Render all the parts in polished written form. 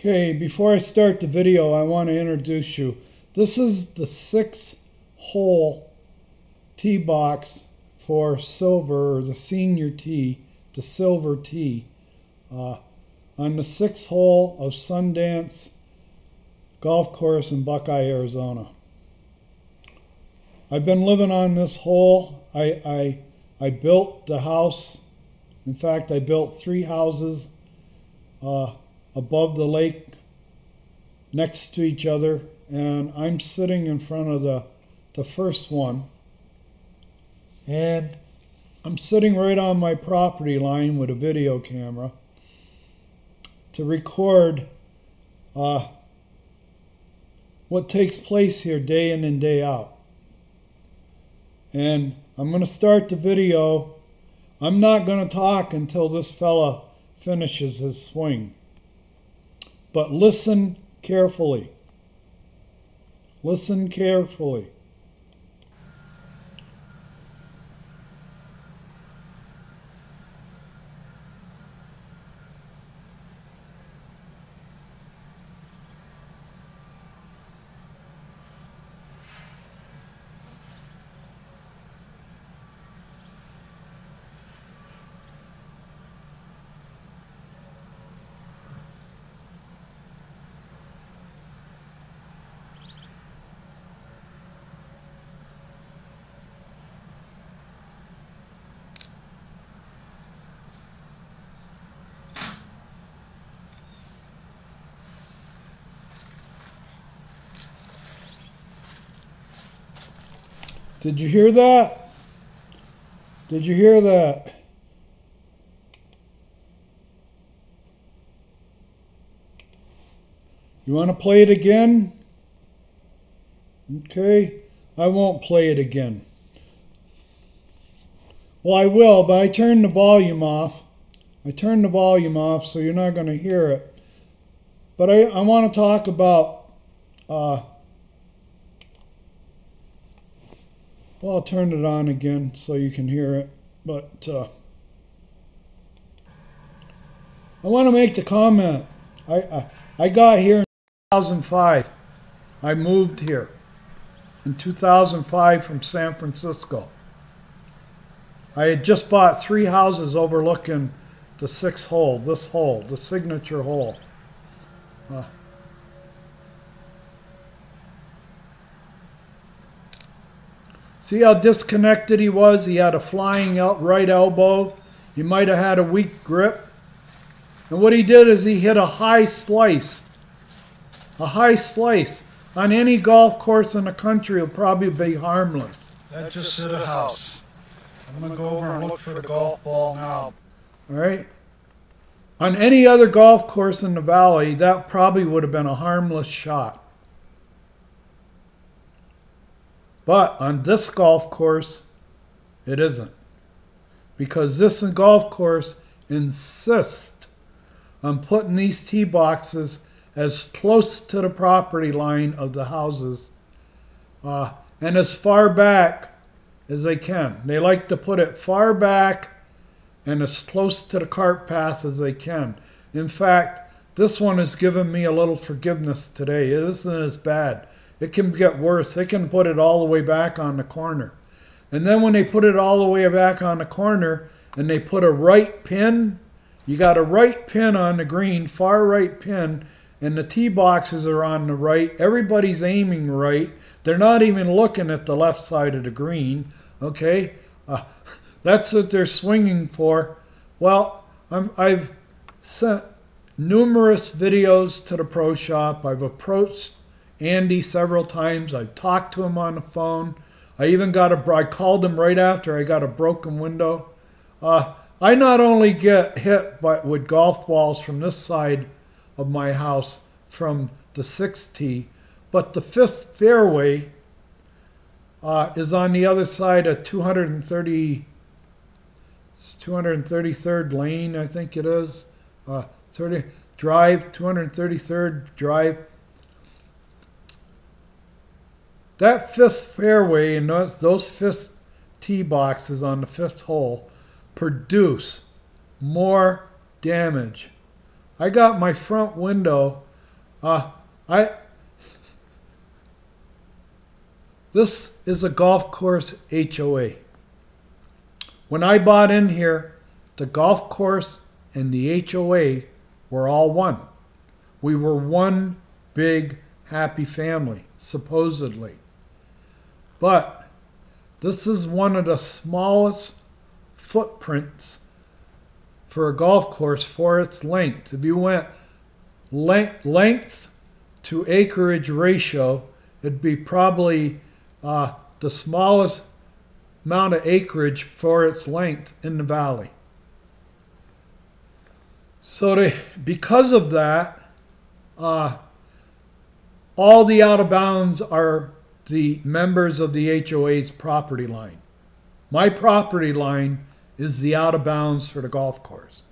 Okay, before I start the video, I want to introduce you. This is the 6-hole tee box for silver, or the senior tee, the silver tee, on the 6th hole of Sundance Golf Course in Buckeye, Arizona. I've been living on this hole. I built the house. In fact, I built 3 houses above the lake next to each other, and I'm sitting in front of the first one, and I'm sitting right on my property line with a video camera to record what takes place here day in and day out. And I'm going to start the video. I'm not going to talk until this fella finishes his swing. But listen carefully. Listen carefully. Did you hear that? Did you hear that? You want to play it again? Okay, I won't play it again. Well, I will, but I turned the volume off. I turned the volume off, so you're not going to hear it. But I want to talk about well, I'll turn it on again so you can hear it, but I want to make the comment. I got here in 2005. I moved here in 2005 from San Francisco. I had just bought 3 houses overlooking the 6th hole, this hole, the signature hole. See how disconnected he was? He had a flying right elbow. He might have had a weak grip. And what he did is he hit a high slice. A high slice. On any golf course in the country, it'll probably be harmless. That just hit a house. I'm going to go over and look for the golf ball now. All right? On any other golf course in the valley, that probably would have been a harmless shot. But on this golf course, it isn't. Because this golf course insists on putting these tee boxes as close to the property line of the houses and as far back as they can. They like to put it far back and as close to the cart path as they can. In fact, this one has given me a little forgiveness today. It isn't as bad. It can get worse. They can put it all the way back on the corner. And then when they put it all the way back on the corner and they put a right pin, you got a right pin on the green, far right pin, and the tee boxes are on the right. Everybody's aiming right. They're not even looking at the left side of the green. Okay? That's what they're swinging for. Well, I've sent numerous videos to the pro shop. I've approached Andy several times. I've talked to him on the phone. I even I called him right after I got a broken window. I not only get hit with golf balls from this side of my house from the 6th tee, but the 5th fairway is on the other side of 233rd lane, I think it is. 233rd drive. That 5th fairway and those 5th tee boxes on the 5th hole produce more damage. I got my front window I This is a golf course HOA. When I bought in here, the golf course and the HOA were all one. We were one big happy family, supposedly. But this is one of the smallest footprints for a golf course for its length. If you went length to acreage ratio, it'd be probably the smallest amount of acreage for its length in the valley. So because of that, all the out of bounds are the members of the HOA's property line. My property line is the out of bounds for the golf course.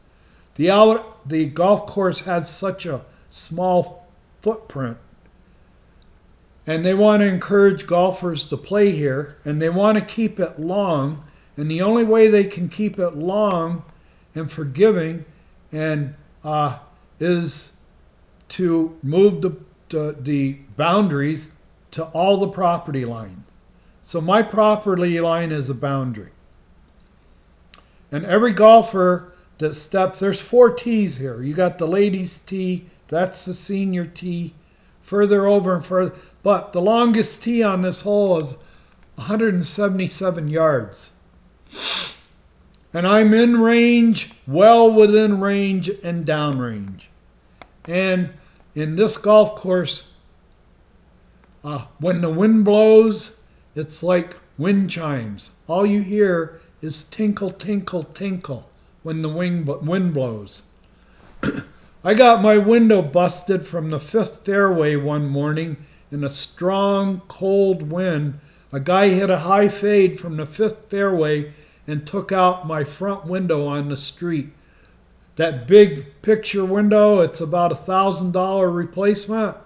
The golf course has such a small footprint, and they want to encourage golfers to play here, and they want to keep it long, and the only way they can keep it long and forgiving and is to move the boundaries to all the property lines. So my property line is a boundary. And every golfer that steps, there's 4 tees here. You got the ladies' tee, that's the senior tee, further over and further. But the longest tee on this hole is 177 yards. And I'm in range, well within range and downrange. And in this golf course, when the wind blows, it's like wind chimes. All you hear is tinkle, tinkle, tinkle when the wind blows. I got my window busted from the 5th fairway one morning in a strong, cold wind. A guy hit a high fade from the 5th fairway and took out my front window on the street. That big picture window, it's about $1,000 replacement.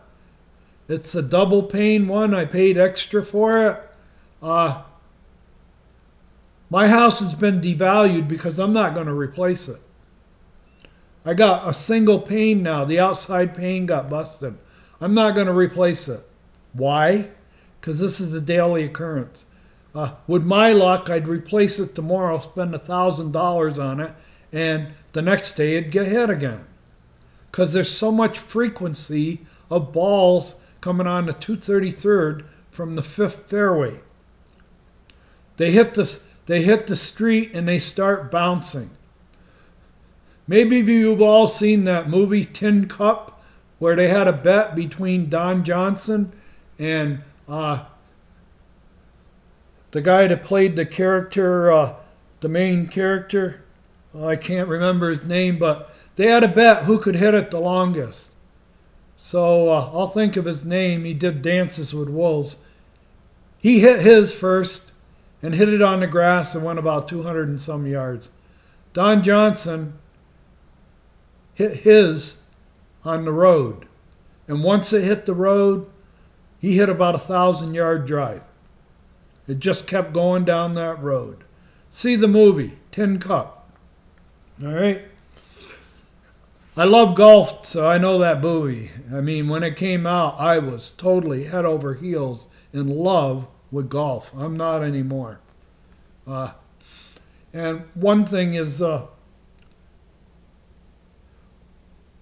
It's a double pane one. I paid extra for it. My house has been devalued because I'm not going to replace it. I got a single pane now. The outside pane got busted. I'm not going to replace it. Why? Because this is a daily occurrence. With my luck, I'd replace it tomorrow, spend $1,000 on it, and the next day it'd get hit again. Because there's so much frequency of balls coming on the 233rd from the 5th fairway. They hit the street and they start bouncing. Maybe you've all seen that movie Tin Cup, where they had a bet between Don Johnson and the guy that played the character, the main character. I can't remember his name, but they had a bet who could hit it the longest. So I'll think of his name. He did Dances with Wolves. He hit his first and hit it on the grass and went about 200 and some yards. Don Johnson hit his on the road. And once it hit the road, he hit about 1,000-yard drive. It just kept going down that road. See the movie, Tin Cup. All right? I love golf, so I know that movie. I mean, when it came out, I was totally head over heels in love with golf. I'm not anymore. And one thing is,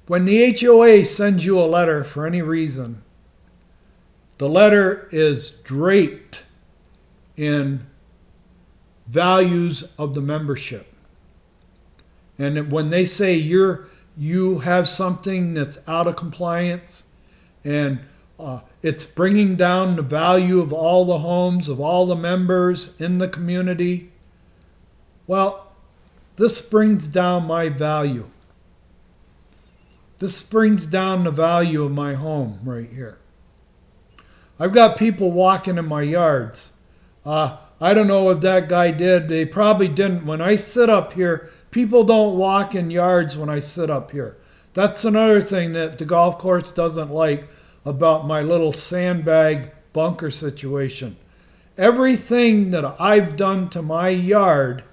when the HOA sends you a letter for any reason, the letter is draped in values of the membership. And when they say you have something that's out of compliance and it's bringing down the value of all the homes, of all the members in the community, well, this brings down my value. This brings down the value of my home right here. I've got people walking in my yards. I don't know what that guy did. They probably didn't. When I sit up here, people don't walk in yards when I sit up here. That's another thing that the golf course doesn't like about my little sandbag bunker situation. Everything that I've done to my yard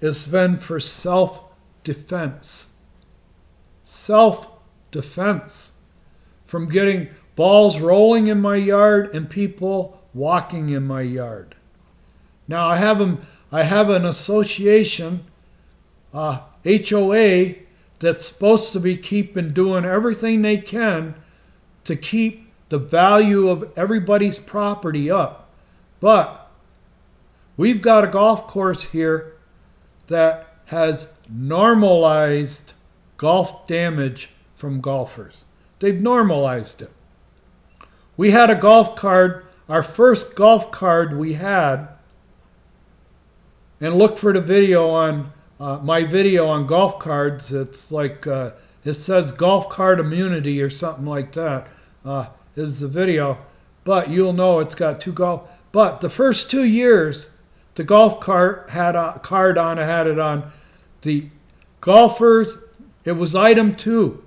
has been for self-defense. Self-defense. from getting balls rolling in my yard and people walking in my yard. Now I have an association, HOA, that's supposed to be doing everything they can to keep the value of everybody's property up. But we've got a golf course here that has normalized golf damage from golfers. They've normalized it. We had a golf cart, our first golf cart we had, and look for the video on my video on golf carts. It's like, it says golf cart immunity or something like that, is the video. But you'll know it's got two golf. But the first 2 years, the golf cart had a card on it, had it on. The golfers, it was item 2.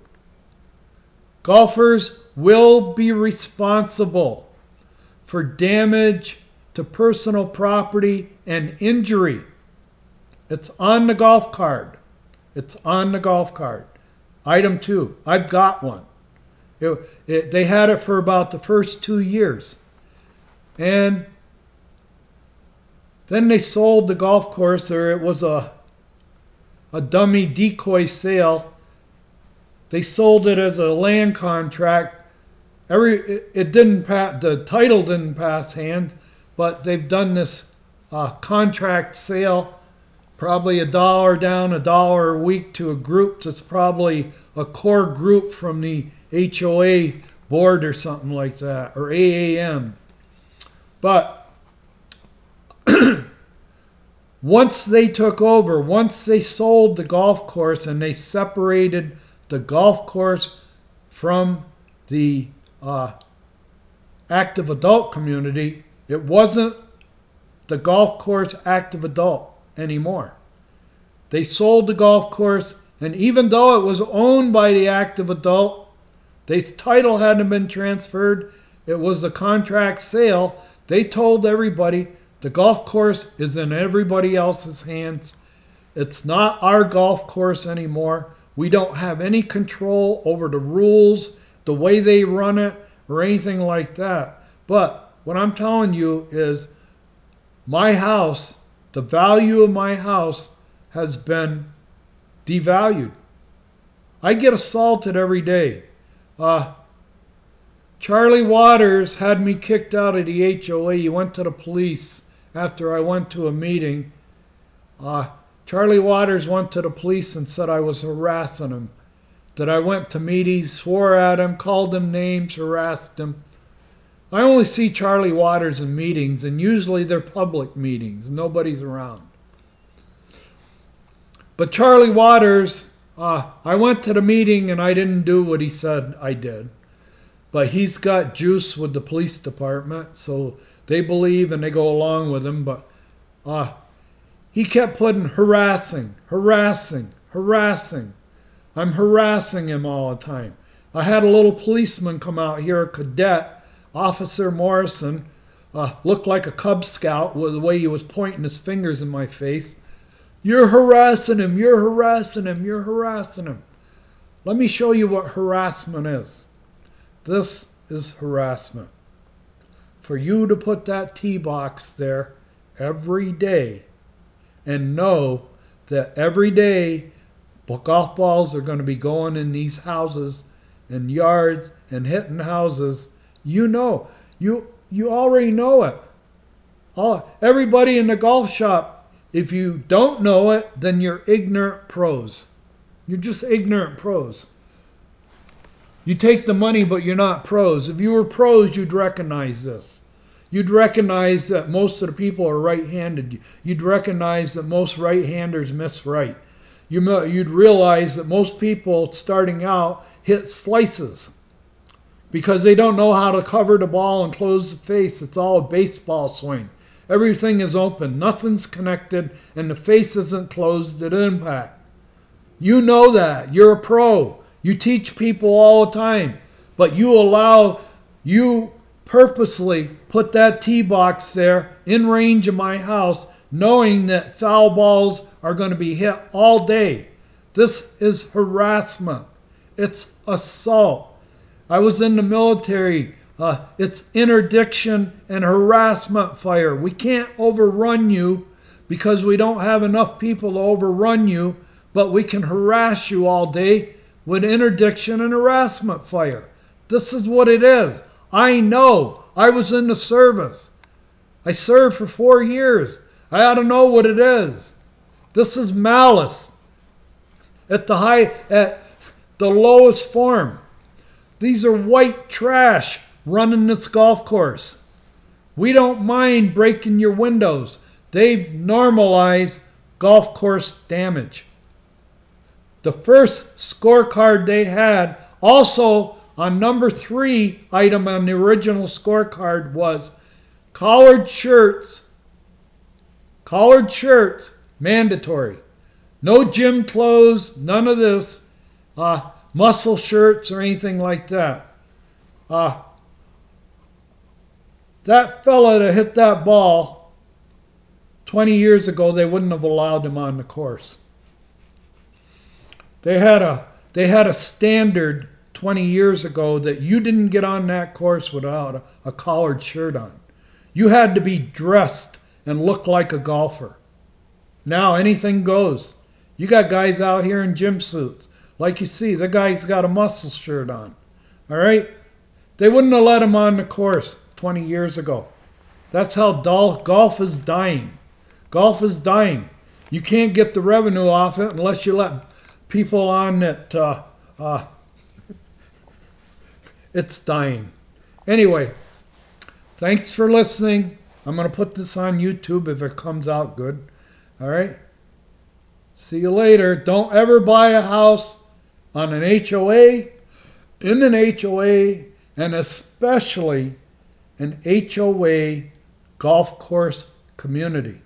Golfers will be responsible for damage to personal property and injury. It's on the golf cart. It's on the golf cart. Item 2. I've got one. They had it for about the first 2 years. And then they sold the golf course, or it was a dummy decoy sale. They sold it as a land contract. The title didn't pass hand, but they've done this contract sale, probably $1 down, $1 a week to a group that's probably a core group from the HOA board or something like that, or AAM. But once they took over, once they sold the golf course and they separated the golf course from the active adult community, it wasn't the golf course active adult anymore. They sold the golf course, and even though it was owned by the active adult, the title hadn't been transferred, it was a contract sale. They told everybody the golf course is in everybody else's hands. It's not our golf course anymore. We don't have any control over the rules, the way they run it, or anything like that. But what I'm telling you is my house, the value of my house has been devalued. I get assaulted every day. Charlie Waters had me kicked out of the HOA. He went to the police after I went to a meeting. Charlie Waters went to the police and said I was harassing him. That I went to meetings, swore at him, called him names, harassed him. I only see Charlie Waters in meetings, and usually they're public meetings. Nobody's around. But Charlie Waters, I went to the meeting and I didn't do what he said I did. But he's got juice with the police department, so they believe and they go along with him. But he kept putting harassing. I'm harassing him all the time. I had a little policeman come out here, a cadet, Officer Morrison, looked like a Cub Scout with the way he was pointing his fingers in my face. You're harassing him, you're harassing him, you're harassing him. Let me show you what harassment is. This is harassment. For you to put that tee box there every day and know that every day golf balls are going to be going in these houses and yards and hitting houses, you know. You already know it. Everybody in the golf shop, if you don't know it, then you're ignorant pros. You're just ignorant pros. You take the money, but you're not pros. If you were pros, you'd recognize this. You'd recognize that most of the people are right-handed. You'd recognize that most right-handers miss right. You'd realize that most people starting out hit slices because they don't know how to cover the ball and close the face. It's all a baseball swing. Everything is open. Nothing's connected, and the face isn't closed at impact. You know that. You're a pro. You teach people all the time, but you purposely put that tee box there in range of my house, knowing that foul balls are going to be hit all day. This is harassment. It's assault. I was in the military. It's interdiction and harassment fire. We can't overrun you because we don't have enough people to overrun you, but we can harass you all day with interdiction and harassment fire. This is what it is. I know. I was in the service. I served for 4 years. I ought to know what it is. This is malice at the lowest form. These are white trash running this golf course. We don't mind breaking your windows. They've normalized golf course damage. The first scorecard they had, also on number 3 item on the original scorecard, was collared shirts. Collared shirts, mandatory. No gym clothes, none of this. Muscle shirts or anything like that. That fella that hit that ball 20 years ago, they wouldn't have allowed him on the course. They had a standard 20 years ago that you didn't get on that course without a collared shirt on. You had to be dressed and look like a golfer. Now anything goes. You got guys out here in gym suits. Like you see, the guy's got a muscle shirt on. All right? They wouldn't have let him on the course 20 years ago. That's how golf is dying. Golf is dying. You can't get the revenue off it unless you let people on that it's dying. Anyway, thanks for listening. I'm going to put this on YouTube if it comes out good. All right? See you later. Don't ever buy a house on an HOA, in an HOA, and especially an HOA golf course community.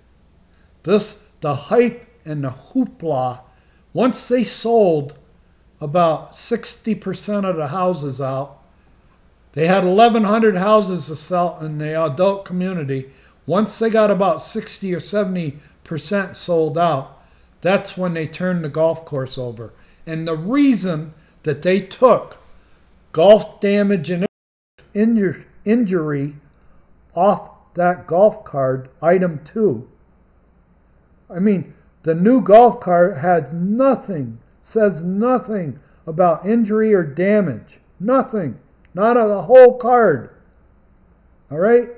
The hype and the hoopla, once they sold about 60% of the houses out, they had 1,100 houses to sell in the adult community. Once they got about 60 or 70% sold out, that's when they turned the golf course over. And the reason that they took golf damage and injury off that golf card, item 2. I mean, the new golf card says nothing about injury or damage. Nothing. Not on the whole card. All right?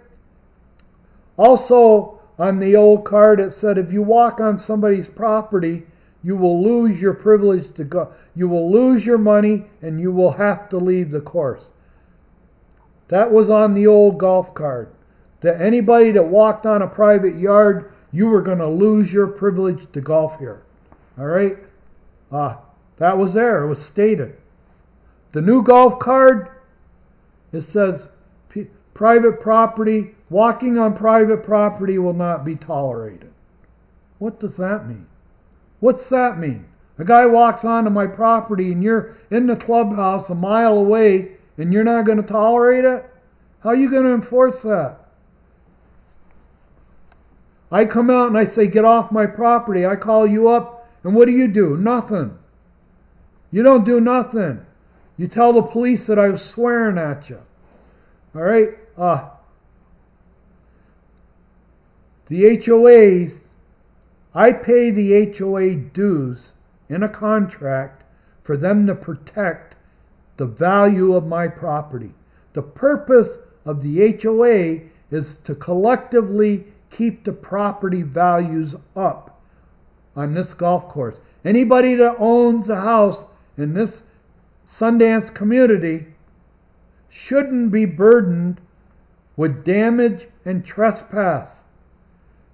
Also, on the old card, it said if you walk on somebody's property, you will lose your privilege to go. You will lose your money and you will have to leave the course. That was on the old golf card. That anybody that walked on a private yard, you were going to lose your privilege to golf here. All right? That was there. It was stated. The new golf card, it says private property, walking on private property will not be tolerated. What does that mean? What's that mean? A guy walks onto my property and you're in the clubhouse a mile away and you're not going to tolerate it? How are you going to enforce that? I come out and I say, get off my property. I call you up and what do? Nothing. You don't do nothing. You tell the police that I was swearing at you. All right? The HOAs, I pay the HOA dues in a contract for them to protect the value of my property. The purpose of the HOA is to collectively keep the property values up on this golf course. Anybody that owns a house in this Sundance community shouldn't be burdened with damage and trespass.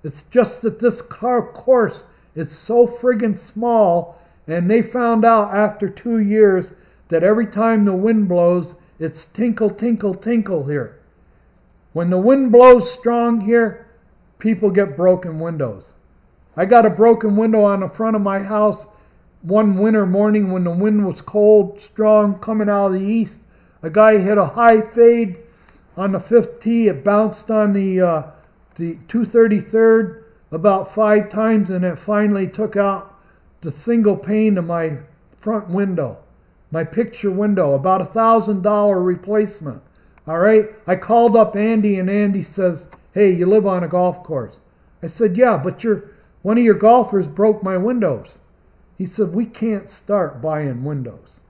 It's just that this course is so friggin' small, and they found out after 2 years that every time the wind blows, it's tinkle, tinkle, tinkle here. When the wind blows strong here, people get broken windows. I got a broken window on the front of my house one winter morning when the wind was cold, strong, coming out of the east. A guy hit a high fade on the 5th tee. It bounced on the 233rd about 5 times, and it finally took out the single pane of my front window. My picture window, about $1,000 replacement. All right. I called up Andy, and Andy says, "Hey, you live on a golf course." I said, "Yeah, but one of your golfers broke my windows." He said, "We can't start buying windows.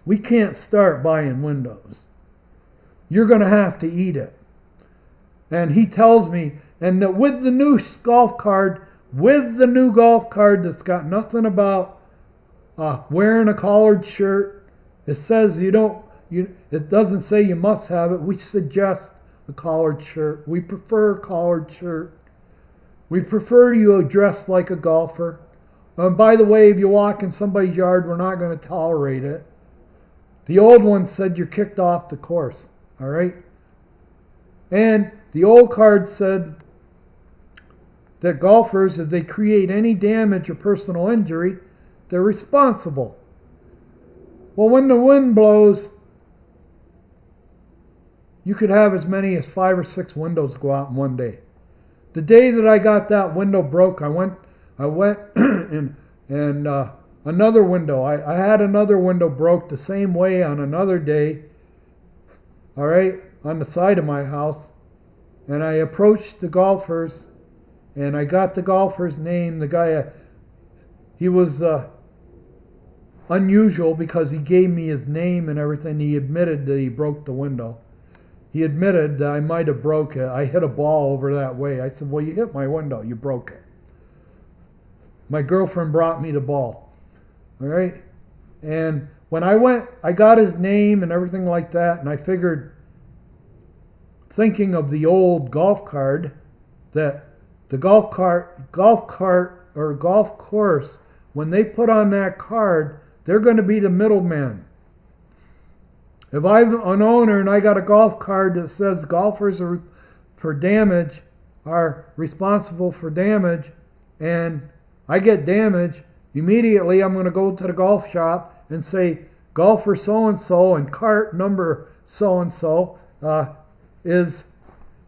We can't start buying windows. You're going to have to eat it." And he tells me, and that with the new golf cart that's got nothing about wearing a collared shirt, it says it doesn't say you must have it. We suggest a collared shirt. We prefer a collared shirt. We prefer you dress like a golfer. By the way, if you walk in somebody's yard, we're not going to tolerate it. The old one said you're kicked off the course. All right? And the old card said that golfers, if they create any damage or personal injury, they're responsible. Well, when the wind blows, you could have as many as 5 or 6 windows go out in one day. The day that I got that window broke, I went and another window. I had another window broke the same way on another day. All right, on the side of my house, and I approached the golfers, and I got the golfer's name. The guy, he was unusual because he gave me his name and everything. He admitted that he broke the window. He admitted that I might have broke it. I hit a ball over that way. I said, "Well, you hit my window. You broke it." My girlfriend brought me the ball. All right? And when I went, I got his name and everything like that, and I figured, thinking of the old golf card, that the golf cart or golf course, when they put on that card, they're going to be the middleman. If I'm an owner and I got a golf card that says golfers are responsible for damage, and I get damage, immediately I'm going to go to the golf shop and say, golfer so-and-so and cart number so-and-so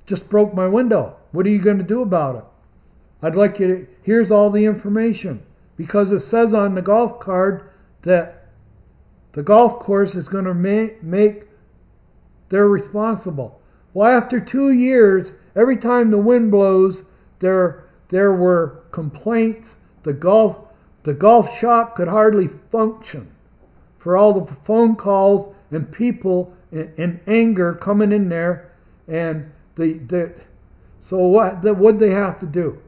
just broke my window. What are you going to do about it? I'd like you to, here's all the information. Because it says on the golf card that the golf course is going to make they're responsible. Well, after 2 years, every time the wind blows, there were complaints. The golf shop could hardly function for all the phone calls and people in anger coming in there. And so what they have to do?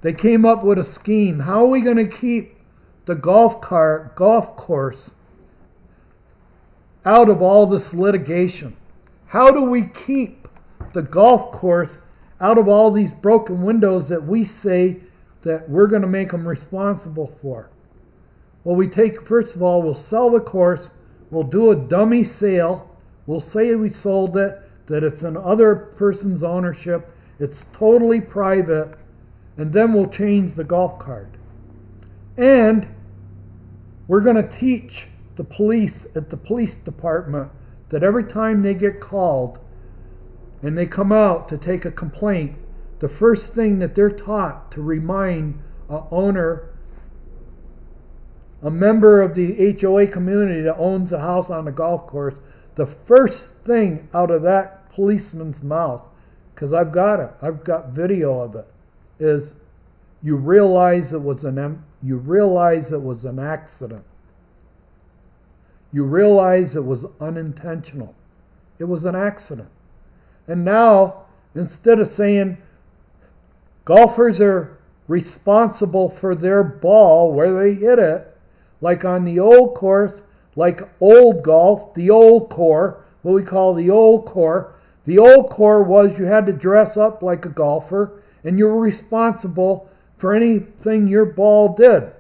They came up with a scheme. How are we going to keep the golf course out of all this litigation? How do we keep the golf course out of all these broken windows that we say that we're going to make them responsible for? Well, first of all, we'll sell the course. We'll do a dummy sale. We'll say we sold it, that it's in other person's ownership. It's totally private. And then we'll change the golf card. And we're going to teach the police at the police department that every time they get called and they come out to take a complaint, the first thing that they're taught to remind a owner, a member of the HOA community that owns a house on the golf course, the first thing out of that policeman's mouth, because I've got video of it, is you realize it was an accident. You realize it was unintentional. It was an accident. And now, instead of saying golfers are responsible for their ball where they hit it, like on the old course, like old golf, the old core, what we call the old core. The old core was you had to dress up like a golfer and you were responsible for anything your ball did.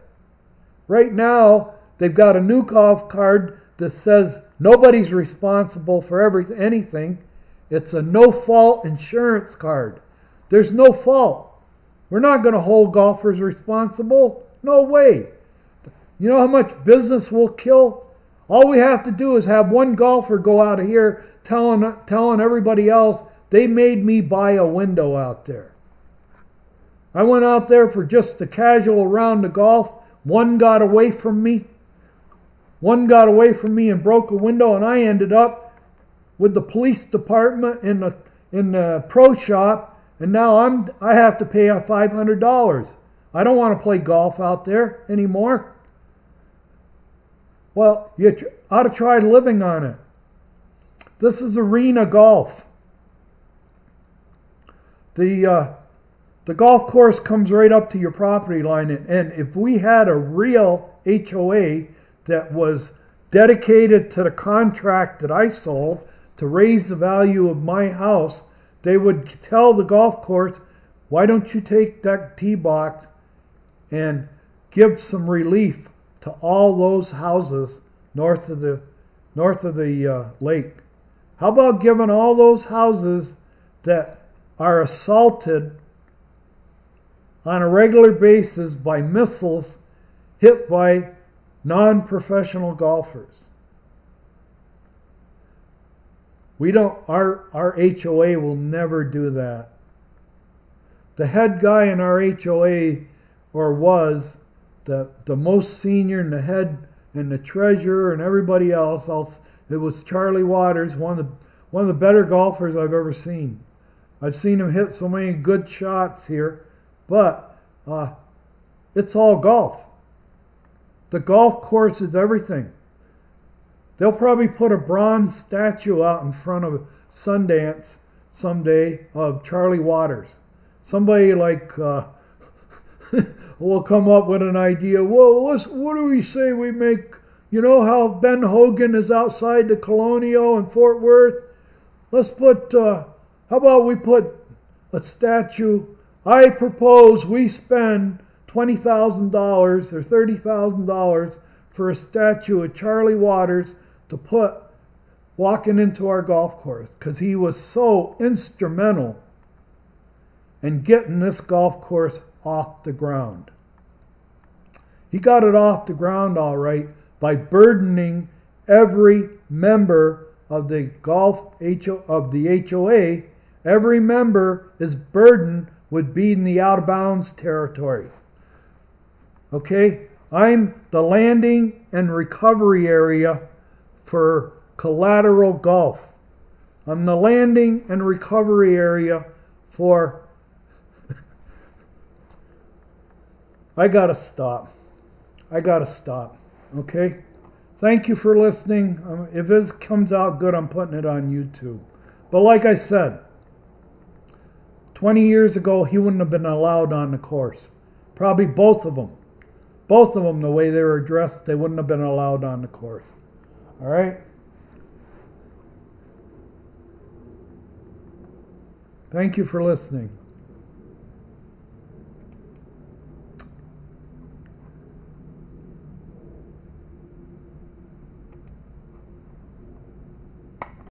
Right now, they've got a new golf card that says nobody's responsible for anything. It's a no-fault insurance card. There's no fault. We're not going to hold golfers responsible. No way. You know how much business we'll kill? All we have to do is have one golfer go out of here telling everybody else, they made me buy a window out there. I went out there for just a casual round of golf. One got away from me. One got away from me and broke a window, and I ended up with the police department in the pro shop, and now I have to pay $500. I don't want to play golf out there anymore. Well, you ought to try living on it. This is arena golf. The golf course comes right up to your property line, and if we had a real HOA that was dedicated to the contract that I sold to raise the value of my house, they would tell the golf course, why don't you take that tee box and give some relief to all those houses north of the lake? How about giving all those houses that are assaulted on a regular basis by missiles hit by non-professional golfers? Our HOA will never do that. The head guy in our HOA, or was the most senior, and the head and the treasurer and everybody else, it was Charlie Waters, one of the better golfers I've ever seen. I've seen him hit so many good shots here, but it's all golf. The golf course is everything. They'll probably put a bronze statue out in front of Sundance someday of Charlie Waters. Somebody like will come up with an idea. Well, what do we say we make? You know how Ben Hogan is outside the Colonial in Fort Worth? Let's put, how about we put a statue? I propose we spend $20,000 or $30,000 for a statue of Charlie Waters to put walking into our golf course, because he was so instrumental in getting this golf course off the ground. He got it off the ground all right by burdening every member of the HOA. Every member is burdened with being the out of bounds territory. Okay, I'm the landing and recovery area for collateral golf. I'm the landing and recovery area for... I gotta stop. Okay? Thank you for listening. If this comes out good, I'm putting it on YouTube. But like I said, 20 years ago, he wouldn't have been allowed on the course. Probably both of them. Both of them, the way they were dressed, they wouldn't have been allowed on the course. All right? Thank you for listening.